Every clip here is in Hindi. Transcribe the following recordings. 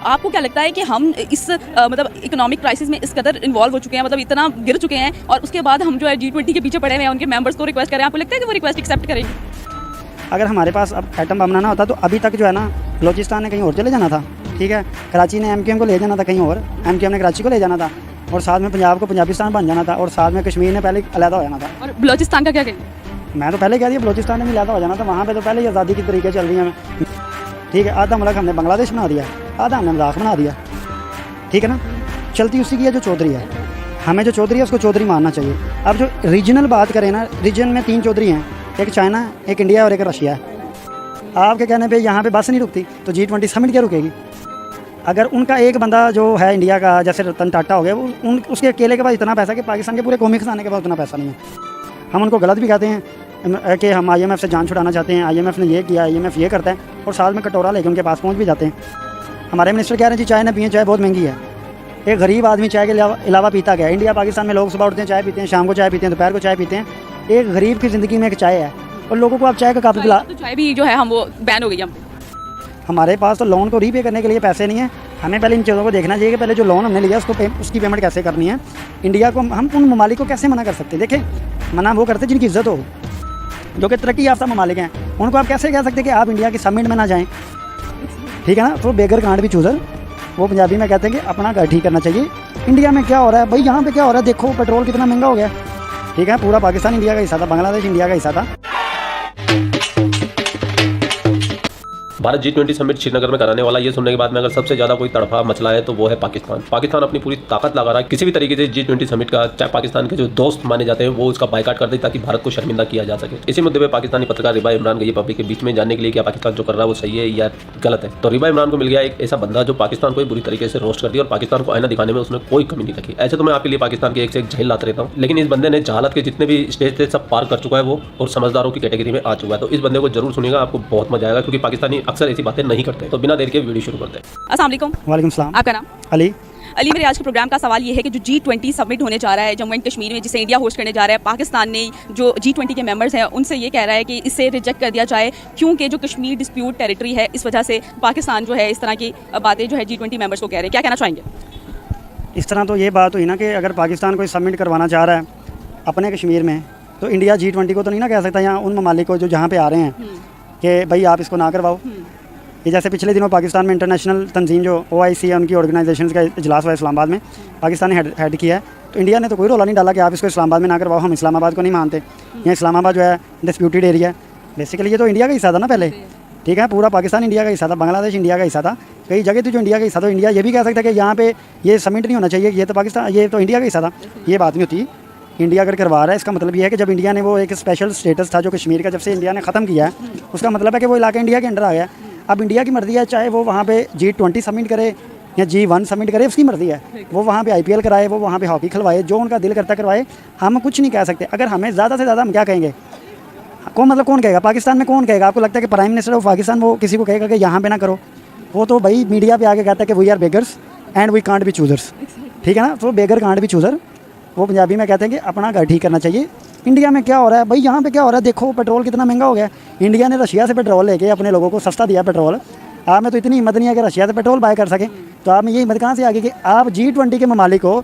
आपको क्या लगता है कि हम इस मतलब इकोनॉमिक क्राइसिस में इस कदर इन्वॉल्व हो चुके हैं, मतलब इतना गिर चुके हैं और उसके बाद हम जो है G20 के पीछे पड़े हुए हैं, उनके मेंबर्स को रिक्वेस्ट करें, आपको लगता है कि वो रिक्वेस्ट एक्सेप्ट करेंगे? अगर हमारे पास अब एटम बम बनाना होता तो अभी तक जो है ना बलोचिस्तान ने कहीं और चले जाना था, ठीक है, कराची ने MQM को ले जाना था कहीं और, MQM ने कराची को ले जाना था, और साथ में पंजाब को पंजाबिस्तान बन जाना था, और साथ में कश्मीर ने पहले अलहदा हो जाना था। और बलोचिस्तान का क्या कहेंगे? मैं तो पहले कह दिया बलोचिस्तान ने भी अलहदा हो जाना था, वहाँ पे तो पहले ही आज़ादी की तरीके चल रही हैं, ठीक है। आधा मुल्क हमने बांग्लादेश बना दिया, आधा हमने मजाक बना दिया, ठीक है ना। चलती उसी की है जो चौधरी है, हमें जो चौधरी है उसको चौधरी मानना चाहिए। अब जो रीजनल बात करें ना, रीजन में 3 चौधरी हैं, एक चाइना, एक इंडिया और एक रशिया है। आपके कहने पे यहाँ पे बस नहीं रुकती तो G20 समिट क्या रुकेगी? अगर उनका एक बंदा जो है इंडिया का, जैसे रतन टाटा हो गया, वो उसके अकेले के पास इतना पैसा कि पाकिस्तान के पूरे कौमी खजाने के पास उतना पैसा नहीं है। हम उनको गलत भी कहते हैं कि हम IMF से जान छुड़ाना चाहते हैं, IMF ने ये किया, IMF ये करता है, और साथ में कटोरा लेके उनके पास पहुँच भी जाते हैं। हमारे मिनिस्टर कह रहे हैं जी चाय ना पिए, चाय बहुत महंगी है। एक गरीब आदमी चाय के अलावा पीता गया। इंडिया पाकिस्तान में लोग सुबह उठते हैं चाय पीते हैं, शाम को चाय पीते हैं, दोपहर को चाय पीते हैं। एक गरीब की ज़िंदगी में एक चाय है, और लोगों को आप चाय का कप पिला, तो चाय भी जो है हम वो बैन हो गई हम। हमारे पास तो लोन को रीपे करने के लिए पैसे नहीं है। हमें पहले इन चीज़ों को देखना चाहिए कि पहले जो लोन हमने लिया उसकी पेमेंट कैसे करनी है। इंडिया को हम उन ममालिक को कैसे मना कर सकते हैं? देखें, मना वो करते जिनकी इज्जत हो, जो कि तरक्की याफ्ता ममालिक हैं, उनको आप कैसे कह सकते हैं कि आप इंडिया की समिट में ना जाएँ, ठीक है ना। तो बेगर कांड भी चूज़र, वो पंजाबी में कहते हैं कि अपना घर ठीक करना चाहिए। इंडिया में क्या हो रहा है भाई, यहाँ पे क्या हो रहा है, देखो पेट्रोल कितना महंगा हो गया, ठीक है। पूरा पाकिस्तान इंडिया का हिस्सा था, बांग्लादेश इंडिया का हिस्सा था। भारत G20 समिट श्रीनगर में कराने वाला, ये सुनने के बाद में अगर सबसे ज्यादा कोई तड़फा मचला है तो वो है पाकिस्तान। पाकिस्तान अपनी पूरी ताकत लगा रहा है किसी भी तरीके से G20 समिट का, चाहे पाकिस्तान के जो दोस्त माने जाते हैं वो उसका बायकॉट कर दे ताकि भारत को शर्मिंदा किया जा सके। इसी मुद्दे पे पाकिस्तानी पत्रकार रिबा इमरान गई पब्लिक के बीच में जानने के लिए क्या पाकिस्तान जो कर रहा है वो सही है या गलत है। तो रिबा इमरान को मिल गया एक ऐसा बंदा जो पाकिस्तान को बुरी तरीके से रोस्ट कर दिया और पाकिस्तान को आईना दिखाने में उसने कोई कमी नहीं रखी। ऐसे तो मैं आपके लिए पाकिस्तान के एक से एक झेल लाते रहता हूँ, लेकिन इस बंदे ने जहालत के जितने भी स्टेज थे सब पार कर चुका है वो, और समझदारों की कैटेगरी में आ चुका है। तो इस बंदे को जरूर सुनिएगा, आपको बहुत मजा आएगा, क्योंकि पाकिस्तानी अक्सर ऐसी बातें नहीं करते। तो बिना देर के वीडियो शुरू करते हैं। अस्सलाम वालेकुम। वालेकुम सलाम। आपका नाम? अली। अली, मेरे आज के प्रोग्राम का सवाल ये है कि जो G20 समिट होने जा रहा है जम्मू एंड कश्मीर में, जिसे इंडिया होस्ट करने जा रहा है, पाकिस्तान ने जो G20 के मेंबर्स हैं उनसे ये कह रहा है कि इसे रिजेक्ट कर दिया जाए, क्योंकि जो कश्मीर डिस्प्यूट टेरिटरी है, इस वजह से पाकिस्तान जो है इस तरह की बातें जो है G20 मेंबर्स को कह रहे हैं। क्या कहना चाहेंगे? इस तरह तो ये बात हुई ना कि अगर पाकिस्तान कोई समिट करवाना चाह रहा है अपने कश्मीर में, तो इंडिया G20 को तो नहीं ना कह सकता, यहाँ उन ममालिक को जो जहाँ पे आ रहे हैं कि भाई आप इसको ना करवाओ। ये जैसे पिछले दिनों पाकिस्तान में इंटरनेशनल तंजीम जो OIC है, उनकी ऑर्गेनाइजेशन का इजलास हुआ इस्लामाबाद में, पाकिस्तान ने हेड किया है, तो इंडिया ने तो कोई रोला नहीं डाला कि आप इसको इस्लामाबाद में ना करवाओ, हम इस्लामाबाद को नहीं मानते, यहाँ इस्लामाबाद जो है डिस्प्यूटेड एरिया है। बेसिकली ये तो इंडिया का हिस्सा था ना पहले, ठीक है, पूरा पाकिस्तान इंडिया का हिस्सा था, बांग्लादेश इंडिया का हिस्सा था, कई जगह तो जो इंडिया का हिस्सा था। इंडिया ये भी कह सकता है कि यहाँ पे ये समिट नहीं होना चाहिए, ये तो पाकिस्तान, ये तो इंडिया का हिस्सा था, ये बात नहीं होती। इंडिया अगर करवा रहा है, इसका मतलब ये है कि जब इंडिया ने वो एक स्पेशल स्टेटस था जो कश्मीर का, जब से इंडिया ने ख़त्म किया है, उसका मतलब है कि वो इलाका इंडिया के अंडर आ गया। अब इंडिया की मर्ज़ी है, चाहे वो वहाँ पे G20 समिट करे या G1 समिट करे, उसकी मर्ज़ी है। वो वहाँ पे IPL कराए, वो वहाँ पे हॉकी खिलवाए, जो उनका दिल करता करवाए, हम कुछ नहीं कह सकते। अगर हमें ज़्यादा से ज़्यादा हम क्या कहेंगे, मतलब कौन कहेगा पाकिस्तान में, कौन कहेगा? आपको लगता है कि प्राइम मिनिस्टर ऑफ पाकिस्तान वो किसी को कहेगा कि यहाँ पे ना करो? वो तो भाई मीडिया पे आके कहता है कि we are beggars and we can't be choosers, ठीक है ना। तो बेगर कांट बी चूज़र, वो पंजाबी में कहते हैं कि अपना घर ठीक करना चाहिए। इंडिया में क्या हो रहा है भाई, यहाँ पे क्या हो रहा है, देखो पेट्रोल कितना महंगा हो गया। इंडिया ने रशिया से पेट्रोल लेके अपने लोगों को सस्ता दिया पेट्रोल। आप में तो इतनी हिम्मत नहीं है कि रशिया से पेट्रोल बाय कर सकें, तो आप में ये हिम्मत कहाँ से आ गई कि आप G20 के ममालिक को,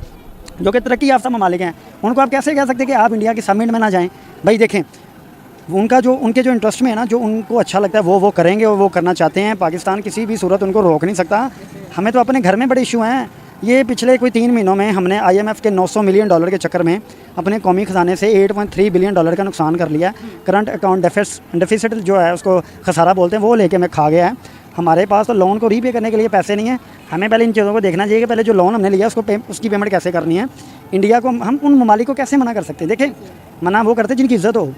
जो कि तरक्की याफ्ता ममालिक हैं, उनको आप कैसे कह सकते हैं कि आप इंडिया की समिट में ना जाएँ? भाई देखें, उनके जो इंटरेस्ट में है ना, जो उनको अच्छा लगता है वो करेंगे और वो करना चाहते हैं। पाकिस्तान किसी भी सूरत उनको रोक नहीं सकता। हमें तो अपने घर में बड़े इशू हैं। ये पिछले कोई 3 महीनों में हमने IMF के $900 मिलियन के चक्कर में अपने कौमी ख़जाने से $8.3 बिलियन का नुकसान कर लिया। करंट अकाउंट डेफिसिट जो है उसको खसारा बोलते हैं, वो लेके हमें खा गया है। हमारे पास तो लोन को रीपे करने के लिए पैसे नहीं है। हमें पहले इन चीज़ों को देखना चाहिए कि पहले जो लोन हमने लिया उसकी पेमेंट कैसे करनी है। इंडिया को हम उन ममालिक को कैसे मना कर सकते हैं? देखें, मना वो करते जिनकी इज़्ज़त हो।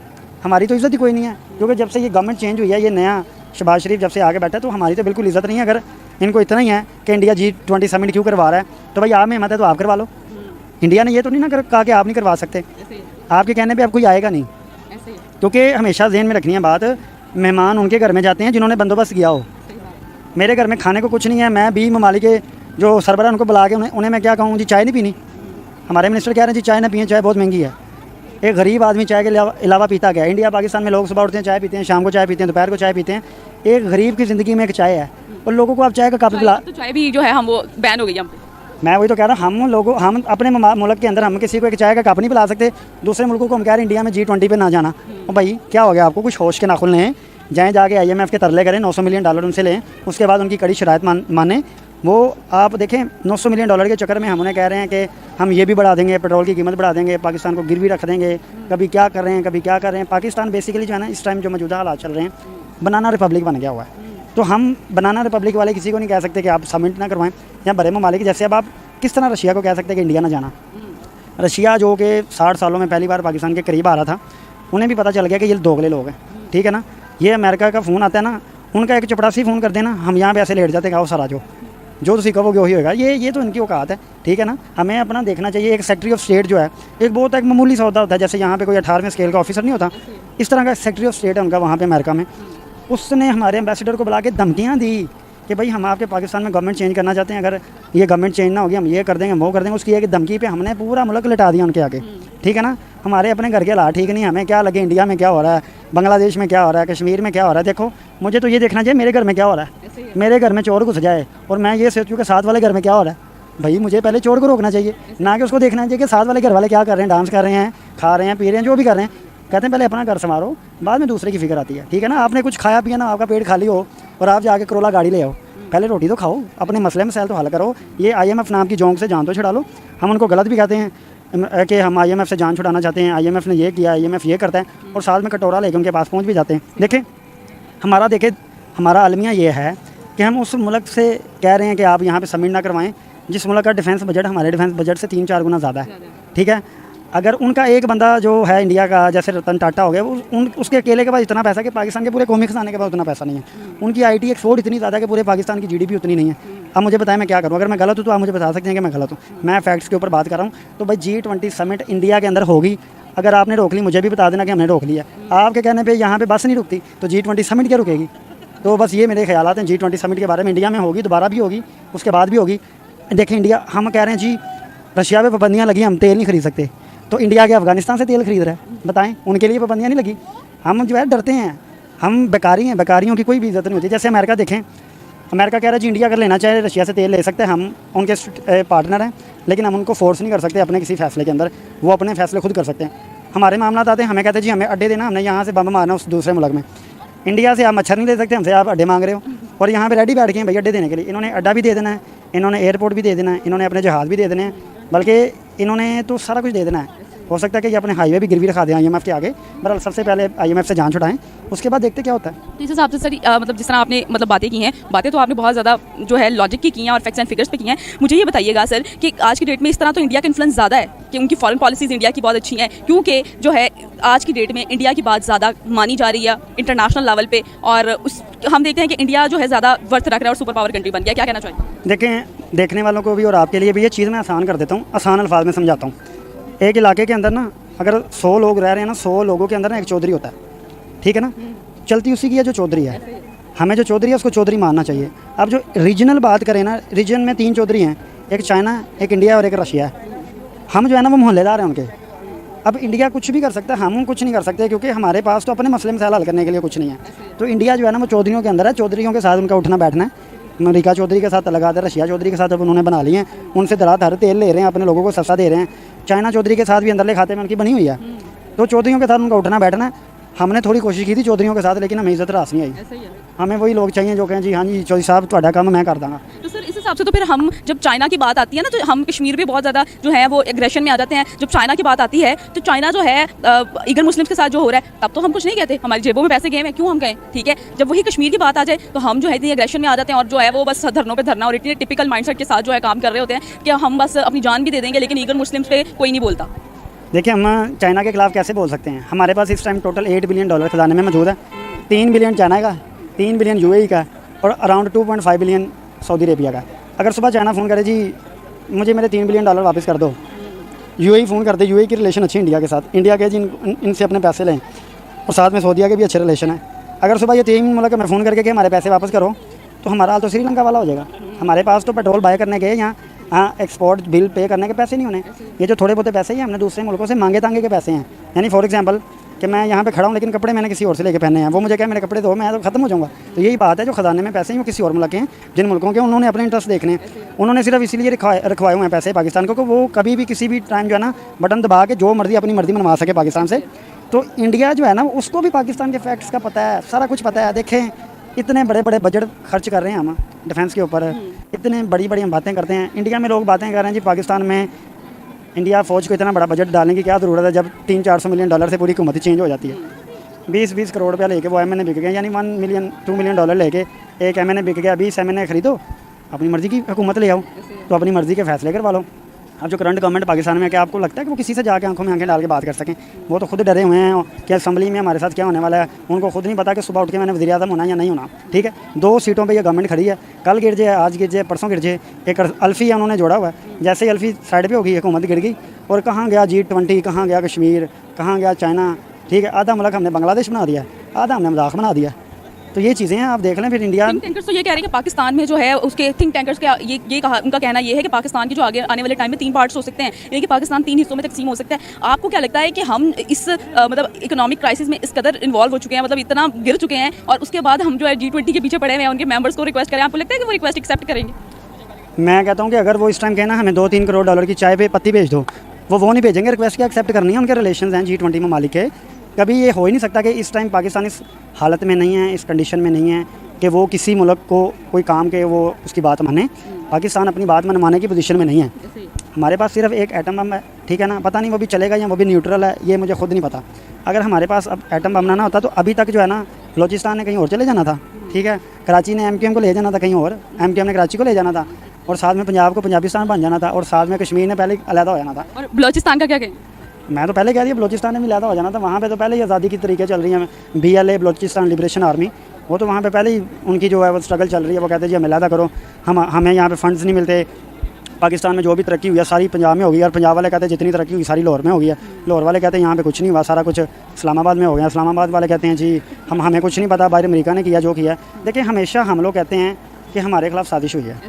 हमारी तो इज़्ज़त ही कोई नहीं है, क्योंकि जब से ये गवर्नमेंट चेंज हुई है, ये नया शहबाज शरीफ जब से आगे बैठा है, तो हमारी तो बिल्कुल इज़्ज़त नहीं है। अगर इनको इतना ही है कि इंडिया G20 समिट क्यों करवा रहा है, तो भाई आप में हिम्मत है तो आप करवा लो। इंडिया ने ये तो नहीं ना कहा कि आप नहीं करवा सकते, आपके कहने पे अब कोई आएगा नहीं, क्योंकि हमेशा ज़हन में रखनी है बात, मेहमान उनके घर में जाते हैं जिन्होंने बंदोबस्त किया हो। मेरे घर में खाने को कुछ नहीं है, मैं 20 ममालिक के जो सरबरा उनको बुला के उन्हें मैं क्या कहूँ जी चाय नहीं पीनी? हमारे मिनिस्टर कह रहे हैं जी चाय ना पिए, चाय बहुत महंगी है। एक गरीब आदमी चाय के अलावा पीता गया। इंडिया पाकिस्तान में लोग सुबह उठते हैं चाय पीते हैं, शाम को चाय पीते हैं, दोपहर को चाय पीते हैं। एक गरीब की ज़िंदगी में एक चाय है, और लोगों को आप चाय का कप पिला, तो चाय भी जो है हम वो बैन हो गई हम पे। मैं वही तो कह रहा हूँ, हम अपने मुल्क के अंदर हम किसी को एक चाय का कप नहीं पिला सकते, दूसरे मुल्कों को हम कह रहे हैं इंडिया में G20 पे ना जाना। और भाई क्या हो गया आपको, कुछ होश के नाखुन लें, जाएँ जाके IMF के तरले करें, $900 मिलियन उनसे लें, उसके बाद उनकी कड़ी शराइत माने। वो आप देखें $900 मिलियन के चक्कर में हम उन्हें कह रहे हैं कि हम ये भी बढ़ा देंगे, पेट्रोल की कीमत बढ़ा देंगे, पाकिस्तान को गिरवी रख देंगे, कभी क्या कर रहे हैं कभी क्या कर रहे हैं। पाकिस्तान बेसिकली जो है ना इस टाइम जो मौजूदा हालात चल रहे हैं, बनाना रिपब्लिक बन गया हुआ है। तो हम बनाना रिपब्लिक वाले किसी को नहीं कह सकते कि आप समिट ना करवाएं या बड़े ममालिक जैसे। अब आप किस तरह रशिया को कह सकते हैं कि इंडिया ना जाना। रशिया जो कि 60 सालों में पहली बार पाकिस्तान के करीब आ रहा था, उन्हें भी पता चल गया कि ये दोगले लोग हैं, ठीक है ना। ये अमेरिका का फ़ोन आता है ना, उनका एक चपड़ासी फ़ोन कर देना, हम यहाँ पे ऐसे लेट जाते हैं, आओ सारा जो तुम कहोगे वही होगा। ये तो इनकी औकात है, ठीक है ना। हमें अपना देखना चाहिए। एक सेक्रेटरी ऑफ स्टेट जो है एक बहुत एक मामूली सा होता है, जैसे यहाँ पे कोई 18वें स्केल का ऑफिसर नहीं होता, इस तरह का सेक्रेटरी ऑफ स्टेट है उनका वहाँ पे अमेरिका में। उसने हमारे एम्बेसडर को बुला के धमकियाँ दी कि भाई हम आपके पाकिस्तान में गवर्नमेंट चेंज करना चाहते हैं, अगर ये गवर्नमेंट चेंज ना होगी हम ये कर देंगे वो कर देंगे। उसकी एक धमकी पे हमने पूरा मुल्क लिटा दिया उनके आगे, ठीक है ना। हमारे अपने घर के हालात ठीक नहीं, हमें क्या लगे इंडिया में क्या हो रहा है, बांग्लादेश में क्या हो रहा है, कश्मीर में क्या हो रहा है। देखो मुझे तो ये देखना चाहिए मेरे घर में क्या हो रहा है। मेरे घर में चोर घुस जाए और मैं ये सोचूँ कि साथ वाले घर में क्या हो रहा है, भाई मुझे पहले चोर को रोकना चाहिए, ना कि उसको देखना चाहिए कि साथ वाले घर वाले क्या कर रहे हैं, डांस कर रहे हैं, खा रहे हैं, पी रहे हैं, जो भी कर रहे हैं। कहते हैं पहले अपना घर संवारो, बाद में दूसरे की फिक्र आती है, ठीक है ना। आपने कुछ खाया पिया ना, आपका पेट खाली हो और आप जाके करोला गाड़ी ले आओ, पहले रोटी तो खाओ, अपने मसले मसाइल तो हल करो। ये IMF नाम की जोंक से जान तो छुड़ा लो। हम उनको गलत भी कहते हैं कि हम IMF से जान छुड़ाना चाहते हैं, IMF ने ये किया, IMF ये करता है, और साथ में कटोरा लेके उनके पास पहुंच भी जाते हैं। देखें हमारा अलमिया ये है कि हम उस मुल्क से कह रहे हैं कि आप यहाँ पे समिट ना करवाएं जिस मुल्क का डिफेंस बजट हमारे डिफेंस बजट से 3-4 गुना ज़्यादा है, ठीक है। अगर उनका एक बंदा जो है इंडिया का, जैसे रतन टाटा हो गया, उसके अकेले के पास इतना पैसा कि पाकिस्तान के पूरे कौमी खजाने के पास उतना पैसा नहीं है। उनकी IT एक्सपोर्ट इतनी ज़्यादा है कि पूरे पाकिस्तान की GDP उतनी नहीं है। अब मुझे बताएं मैं क्या करूं, अगर मैं गलत हूं तो आप मुझे बता सकते हैं कि मैं गलत हूं, मैं फैक्ट्स के ऊपर बात कर रहा हूं। तो भाई G20 समिट इंडिया के अंदर होगी, अगर आपने रोक ली मुझे भी बता देना कि हमने रोक लिया। आपके कहने पर यहाँ पर बस नहीं रुकती तो G20 समिट क्या रुकेगी। तो बस ये मेरे ख्याल हैं G20 समिट के बारे में। इंडिया में होगी, दोबारा भी होगी, उसके बाद भी होगी। देखें इंडिया, हम कह रहे हैं जी रशिया पे पाबंदियाँ लगी, हम तेल नहीं खरीद सकते, तो इंडिया के अफगानिस्तान से तेल खरीद रहा है, बताएं उनके लिए पाबंदियाँ नहीं लगी। हम जो है डरते हैं, हम बेकारी हैं, बेकारियों की कोई भी इज्जत नहीं होती। जैसे अमेरिका देखें, अमेरिका कह रहा है जी इंडिया अगर लेना चाहे रशिया से तेल ले सकते हैं, हम उनके पार्टनर हैं, लेकिन हम उनको फोर्स नहीं कर सकते अपने किसी फैसले के अंदर, वो अपने फैसले खुद कर सकते हैं। हमारे मामला आते हैं, हमें कहते हैं जी हमें अड्डे देना, हमने यहाँ से बम मारना उस दूसरे मुल्क में। इंडिया से आप मच्छर नहीं दे सकते, हमसे आप अड्डे मांग रहे हो, और यहाँ पे रेडी बैठ गए हैं भाई अड्डे देने के लिए। इन्होंने अड्डा भी दे देना है, इन्होंने एयरपोर्ट भी दे देना है, इन्होंने अपने जहाज़ भी दे देने हैं, बल्कि इन्होंने तो सारा कुछ दे देना है। हो सकता है कि ये अपने हाईवे भी गिरवी रखा दें IMF के आगे। बहरहाल सबसे पहले IMF से जान छुड़ाएं, उसके बाद देखते क्या होता है। तो इस हिसाब से सर मतलब जिस तरह आपने मतलब बातें की हैं, बातें तो आपने बहुत ज़्यादा जो है लॉजिक की हैं और फैक्ट्स एंड फिगर्स पे की हैं। मुझे ये बताइएगा सर कि आज की डेट में इस तरह तो इंडिया का इन्फ्लुएंस ज़्यादा है कि उनकी फॉरेन पॉलिसीज़ इंडिया की बहुत अच्छी हैं, क्योंकि जो है आज की डेट में इंडिया की बात ज़्यादा मानी जा रही है इंटरनेशनल लेवल पे, और हम देखते हैं कि इंडिया जो है ज़्यादा वर्थ रख रहा है और सुपर पावर कंट्री बन गया। क्या कहना चाहिए? देखें, देखने वालों को भी और आपके लिए भी ये चीज़ मैं आसान कर देता हूँ, आसान अल्फाज में समझाता हूँ। एक इलाके के अंदर ना अगर 100 लोग रह रहे हैं ना, 100 लोगों के अंदर ना एक चौधरी होता है, ठीक है ना। चलती उसी की है जो चौधरी है, हमें जो चौधरी है उसको चौधरी मानना चाहिए। अब जो रीजनल बात करें ना, रीजन में 3 चौधरी हैं, एक चाइना, एक इंडिया और एक रशिया है। हम जो है ना वो मोहल्लेदार हैं उनके। अब इंडिया कुछ भी कर सकता है, हम कुछ नहीं कर सकते, क्योंकि हमारे पास तो अपने मसले मसाइल हल करने के लिए कुछ नहीं है। तो इंडिया जो है ना वो चौधरियों के अंदर है, चौधरियों के साथ उनका उठना बैठना है। अमेरिका चौधरी के साथ लगा दे, रशिया चौधरी के साथ अब उन्होंने बना लिए हैं, उनसे धराधर तेल ले रहे हैं, अपने लोगों को सस्ता दे रहे हैं। चाइना चौधरी के साथ भी अंदरले खाते में उनकी बनी हुई है। तो चौधरियों के साथ उनका उठना बैठना है। हमने थोड़ी कोशिश की थी चौधरियों के साथ, लेकिन हमें इज्जत रास नहीं आई। हमें वही लोग चाहिए जो कहें जी हाँ जी चौधरी साहब ਤੁਹਾਡਾ काम मैं कर दूँगा। तो सर इस हिसाब से तो फिर हम जब चाइना की बात आती है ना, तो हम कश्मीर भी बहुत ज़्यादा जो है वो एग्रेशन में आ जाते हैं। जब चाइना की बात आती है तो चाइना जो है ईगर मुस्लिम्स के साथ जो हो रहा है, तब तो हम कुछ नहीं कहते, हमारी जेबों में पैसे गए हैं, क्यों हम कहें, ठीक है। जब वही कश्मीर की बात आ जाए तो हम जो है इतनी एग्रेशन में आ जाते हैं और जो है वो बस धरनों पे धरना और इतने टिपिकल माइंडसेट के साथ जो है काम कर रहे होते हैं कि हम बस अपनी जान भी दे देंगे, लेकिन ईगर मुस्लिम्स पे कोई नहीं बोलता। देखिए, हम चाइना के खिलाफ कैसे बोल सकते हैं। हमारे पास इस टाइम टोटल $8 बिलियन खजाने में मौजूद है। 3 बिलियन चाइना का, 3 बिलियन UAE का और अराउंड 2.5 बिलियन सऊदी अरेबिया का। अगर सुबह चाइना फ़ोन करे जी मुझे मेरे $3 बिलियन वापस कर दो, UAE फ़ोन कर दे, UAE की रिलेशन अच्छी इंडिया के साथ, इंडिया के जी इनसे अपने पैसे लें, और साथ में सऊदीया के भी अच्छे रिलेशन है। अगर सुबह ये 3 मुल्क में फ़ोन करके कि हमारे पैसे वापस करो, तो हमारा हाल तो श्रीलंका वाला हो जाएगा। हमारे पास तो पेट्रोल बाय करने के यहाँ एक्सपोर्ट बिल पे करने के पैसे नहीं होने। ये जो थोड़े बहुत पैसे हैं हमने दूसरे मुल्कों से मांगे तांगे के पैसे हैं। यानी फॉर एग्जांपल कि मैं यहाँ पे खड़ा हूँ लेकिन कपड़े मैंने किसी और से लेके पहने हैं, वो मुझे क्या मेरे कपड़े दो, मैं तो ख़त्म हो जाऊँगा। तो यही बात है, जो ख़जाने में पैसे हैं वो किसी और मुल्क के हैं, जिन मुल्कों के उन्होंने अपने इंटरेस्ट देखने हैं, उन्होंने सिर्फ इसीलिए रखवाए हुए हैं पैसे पाकिस्तान को कि वो कभी भी किसी भी टाइम जो है ना बटन दबा के जो मर्जी अपनी मर्जी मनवा सके पाकिस्तान से। तो इंडिया जो है ना उसको भी पाकिस्तान के फैक्ट्स का पता है, सारा कुछ पता है। देखें इतने बड़े बड़े बजट खर्च कर रहे हैं हम डिफेंस के ऊपर, इतने बड़ी बड़ी हम बातें करते हैं। इंडिया में लोग बातें कर रहे हैं जी पाकिस्तान में इंडिया फ़ौज को इतना बड़ा बजट डालने की क्या ज़रूरत है, जब 300-400 मिलियन डॉलर से पूरी हुकूमत चेंज हो जाती है। 20-20 करोड़ रुपया लेके वो एमएनए बिक गया, यानी 1-2 मिलियन डॉलर लेके एक एमएनए बिक गया। 20 एमएनए खरीदो, अपनी मर्ज़ी की हुकूमत ले आओ, तो अपनी मर्ज़ी के फैसले करवा लो। अब जो करंट गवर्नमेंट पाकिस्तान में, क्या आपको लगता है कि वो किसी से जाके आंखों में आंखें डाल के बात कर सकें? वो तो खुद डरे हुए हैं कि असेंबली में हमारे साथ क्या होने वाला है। उनको खुद नहीं पता कि सुबह उठ के मैंने वज़ीर आज़म होना या नहीं होना। ठीक है, 2 सीटों पे ये गवर्नमेंट खड़ी है, कल गिर जाए, आज गिर जाए, परसों गिर जाए। एक अल्फ़ी उन्होंने जोड़ा हुआ है, जैसे ही अल्फ़ी साइड पे होगी हुकूमत गिर गई। और कहाँ गया G20, कहाँ गया कश्मीर, कहाँ गया चाइना। ठीक है, आधा मुल्क हमने बांग्लादेश बना दिया, आधा हमने मजाक बना दिया। तो ये चीज़ें हैं, आप देख लें। फिर इंडिया थिंक टैंकर्स तो ये कह रहे हैं कि पाकिस्तान में जो है उसके थिंक टैंकर्स का ये कहा, उनका कहना ये है कि पाकिस्तान के जो आगे आने वाले टाइम में 3 पार्ट्स हो सकते हैं, यानी कि पाकिस्तान 3 हिस्सों में तकसीम हो सकता है। आपको क्या लगता है कि हम इस मतलब इकोनॉमिक क्राइसिस में इस कदर इन्वॉल्व हो चुके हैं, मतलब इतना गिर चुके हैं, और उसके बाद हम जो है G20 के पीछे पड़े हुए हैं, उनके मेंबर्स को रिक्वेस्ट करें, आपको लगता है कि वो रिक्वेस्ट एक्सेप्ट करेंगे? मैं कहता हूँ कि अगर वो इस टाइम कहना हमें 2-3 करोड़ डॉलर की चाय पे पत्ती भेज दो, वो नहीं भेजेंगे। रिक्वेस्ट क्या एक्सेप्ट करनी है, उनके रिलेशन हैं G20 ममालिक के। कभी ये हो ही नहीं सकता कि इस टाइम पाकिस्तान इस हालत में नहीं है, इस कंडीशन में नहीं है कि वो किसी मुल्क को कोई काम के वो उसकी बात माने। पाकिस्तान अपनी बात मनवाने की पोजीशन में नहीं है। हमारे पास सिर्फ एक एटम बम है, ठीक है ना, पता नहीं वो भी चलेगा या वो भी न्यूट्रल है, ये मुझे खुद नहीं पता। अगर हमारे पास अब एटम बम ना होता तो अभी तक जो है ना बलोचिस्तान ने कहीं और चले जाना था। ठीक है, कराची ने MQM को ले जाना था कहीं और, MQM ने कराची को ले जाना था, और साथ में पंजाब को पंजाबिस्तान बन जाना था, और साथ में कश्मीर ने पहले अलहदा हो जाना था। और बलोचिस्तान का क्या कहें? मैं तो पहले कह दिया बलोचिस्तान में भी अलहदा हो जाना था। वहाँ पे तो पहले ही आज़ादी की तरीके चल रही हैं। BLA बलोचिस्तान लिबरेशन आर्मी, वो तो वहाँ पे पहले ही उनकी जो है वो स्ट्रगल चल रही है। वो कहते हैं जी हमें अलहदा करो, हमें यहाँ पे फंड्स नहीं मिलते। पाकिस्तान में जो भी तरक्की हुई है सारी पंजाब में होगी, और पंजाब वाले कहते हैं जितनी तरक्की हुई सारी लाहौर में हो गई है। लाहौर वाले कहते हैं यहाँ पे कुछ नहीं हुआ, सारा कुछ इस्लामाबाद में हो गया। इस्लामाबाद वाले कहते हैं जी हमें कुछ नहीं पता, बाहर अमेरिका ने किया जो किया। देखिए हमेशा हम लोग कहते हैं कि हमारे खिलाफ साजिश हुई है।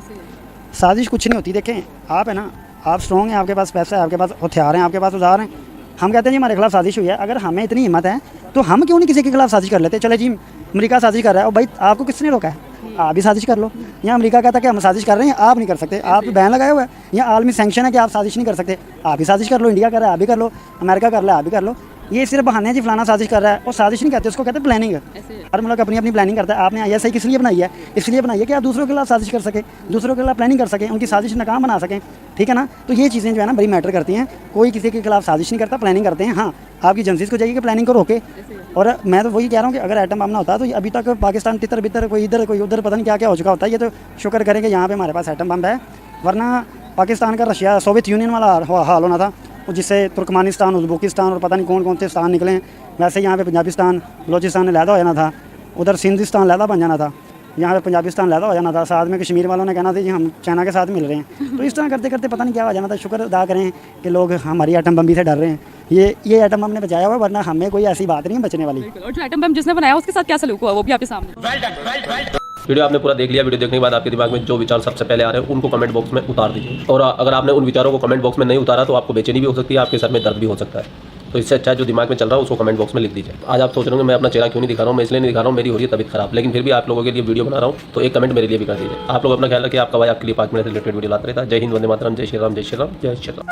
साजिश कुछ नहीं होती। देखें आप है ना, आप स्ट्रॉन्ग हैं, आपके पास पैसा है, आपके पास हथियार हैं, आपके पास औजार हैं। हम कहते हैं जी हमारे खिलाफ साजिश हुई है। अगर हमें इतनी हिम्मत है तो हम क्यों नहीं किसी के खिलाफ साजिश कर लेते? चले जी अमेरिका साजिश कर रहा है, और भाई आपको किसने रोका है? आप भी साजिश कर लो। या अमेरिका कहता है कि हम साजिश कर रहे हैं, आप नहीं कर सकते, आप बैन लगाए हुआ है, या आलमी सैंक्शन है कि आप साजिश नहीं कर सकते, आप भी साजिश कर लो। इंडिया कर रहा है, आप भी कर लो। अमेरिका कर रहा है, आप भी कर लो। ये सिर्फ बहाने हैं जी फलाना साजिश कर रहा है, और साजिश नहीं कहते, उसको कहते हैं प्लानिंग। हर मुल्क अपनी अपनी प्लानिंग करता है। आपने ISI किस लिए बनाई है? इसलिए बनाई है कि आप दूसरों के खिलाफ साजिश कर सकें, दूसरों के खिलाफ प्लानिंग कर सकें, उनकी साजिश नाकाम बना सकें। ठीक है ना, तो ये चीज़ें जो है ना बड़ी मैटर करती हैं। कोई किसी के खिलाफ साजिश नहीं करता, प्लानिंग करते हैं। हाँ, आपकी एजेंसीज़ को चाहिए कि प्लानिंग को रोके। और मैं तो वही कह रहा हूँ कि अगर एटम बम ना होता तो अभी तक पाकिस्तान तितर बितर कोई इधर कोई उधर पता नहीं क्या क्या हो चुका होता है। ये तो शुक्र करें कि यहाँ पे हमारे पास एटम बम है, वरना पाकिस्तान का रशिया सोवियत यूनियन वाला हाल होना था, जिससे तुर्कमानिस्तान, उज़्बेकिस्तान और पता नहीं कौन कौन से स्थान निकले। वैसे यहाँ पे पंजाबिस्तान बलोचिस्तान अलहदा हो जाना था, उधर सिंधिस्तान अलहदा बन जाना था, यहाँ पे पंजाबिस्तान अलहदा हो जाना था। साथ में कश्मीर वालों ने कहना था जी हम चाइना के साथ मिल रहे हैं। तो इस तरह करते करते पता नहीं क्या हो जाना था। शुक्र अदा करें कि लोग हमारी एटम बम से डर रहे हैं। ये एटम बम ने बचाया हुआ, वरना हमें कोई ऐसी बात नहीं है बचने वाली। और जो एटम बम जिसने बनाया उसके साथ क्या सलूक हुआ वो भी आपके सामने। वीडियो आपने पूरा देख लिया। वीडियो देखने के बाद आपके दिमाग में जो विचार सबसे पहले आ रहे हैं उनको कमेंट बॉक्स में उतार दीजिए। और अगर आपने उन विचारों को कमेंट बॉक्स में नहीं उतारा तो आपको बेचैनी भी हो सकती है, आपके सर में दर्द भी हो सकता है। तो इससे अच्छा जो दिमाग में चल रहा है उसको कमेंट बॉक्स में लिख दीजिए। आज आप सोच रहे होंगे मैं अपना चेहरा क्यों नहीं दिखा रहा हूँ, मैं इसलिए नहीं दिखा रहा हूँ मेरी हो रही है तबीयत खराब, लेकिन फिर भी आप लोगों के लिए वीडियो बना रहा हूँ, तो एक कमेंट मेरे लिए भी कर दीजिए। आप लोग अपना ख्याल रखिए। आपका भाई आपके लिए 5 मिनट से रिलेटेड वीडियो लाता रहता है। जय हिंद, वंदे मातरम, जय श्री राम, जय श्री राम, जय श्री राम।